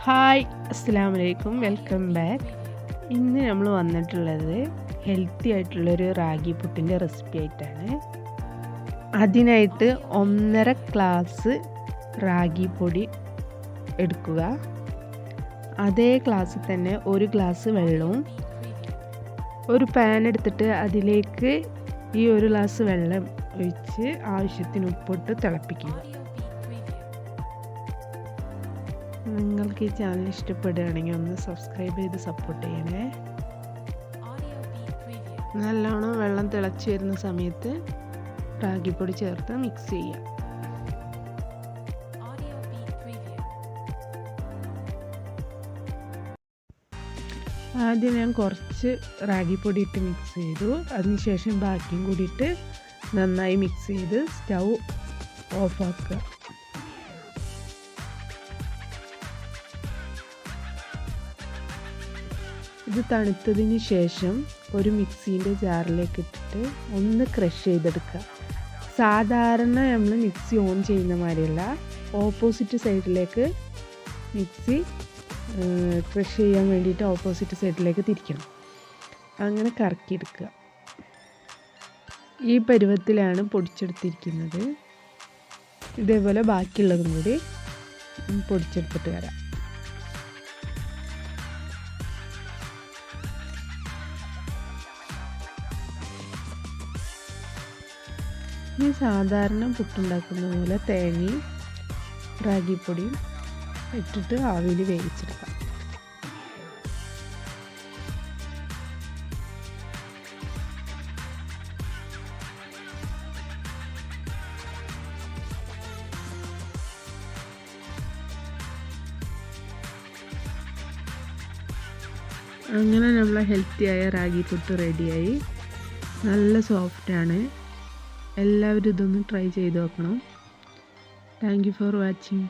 Hi, അസ്സലാമു അലൈക്കും, welcome back. ഇന്ന് നമ്മൾ വന്നിട്ടുള്ളത് ഹെൽത്തി ആയിട്ടുള്ളൊരു റാഗി പുട്ടിൻ്റെ റെസിപ്പി ആയിട്ടാണ്. അതിനായിട്ട് 1.5 ഗ്ലാസ് റാഗി പൊടി എടുക്കുക. അതേ ഗ്ലാസ്സിൽ തന്നെ 1 ഗ്ലാസ് വെള്ളവും, ഒരു പാൻ എടുത്തിട്ട് അതിലേക്ക് ഈ 1 ഗ്ലാസ് വെള്ളം ഒഴിച്ച് ആവശ്യത്തിന് ഉപ്പിട്ട് തിളപ്പിക്കുക. നിങ്ങൾക്ക് ഈ ചാനൽ ഇഷ്ടപ്പെടുകയാണെങ്കിൽ ഒന്ന് സബ്സ്ക്രൈബ് ചെയ്ത് സപ്പോർട്ട് ചെയ്യണേ. നല്ലോണം വെള്ളം തിളച്ച് വരുന്ന സമയത്ത് റാഗിപ്പൊടി ചേർത്ത് മിക്സ് ചെയ്യാം. ആദ്യം ഞാൻ കുറച്ച് റാഗിപ്പൊടി ഇട്ട് മിക്സ് ചെയ്തു. അതിനുശേഷം ബാക്കിയും കൂടിയിട്ട് നന്നായി മിക്സ് ചെയ്ത് സ്റ്റൗ ഓഫാക്കുക. ഇത് തണുത്തതിന് ശേഷം ഒരു മിക്സീൻ്റെ ജാറിലേക്ക് ഇട്ടിട്ട് ഒന്ന് ക്രഷ് ചെയ്തെടുക്കുക. സാധാരണ നമ്മൾ മിക്സി ഓൺ ചെയ്യുന്ന മാതിരിയല്ല, ഓപ്പോസിറ്റ് സൈഡിലേക്ക് മിക്സി ക്രഷ് ചെയ്യാൻ വേണ്ടിയിട്ട് ഓപ്പോസിറ്റ് സൈഡിലേക്ക് തിരിക്കണം. അങ്ങനെ കറക്കിയെടുക്കുക. ഈ പരുവത്തിലാണ് പൊടിച്ചെടുത്തിരിക്കുന്നത്. ഇതേപോലെ ബാക്കിയുള്ളതും കൂടി പൊടിച്ചെടുത്തിട്ട് വരാം. ഈ സാധാരണ പുട്ടുണ്ടാക്കുന്ന പോലെ തേങ്ങയും റാഗിപ്പൊടിയും ഇട്ടിട്ട് ആവിയിൽ വേവിച്ചെടുക്കാം. അങ്ങനെ നമ്മളെ ഹെൽത്തിയായ റാഗി പുട്ട് റെഡിയായി. നല്ല സോഫ്റ്റാണ്. എല്ലാവരും ഇതൊന്ന് ട്രൈ ചെയ്ത് നോക്കണം. Thank you for watching.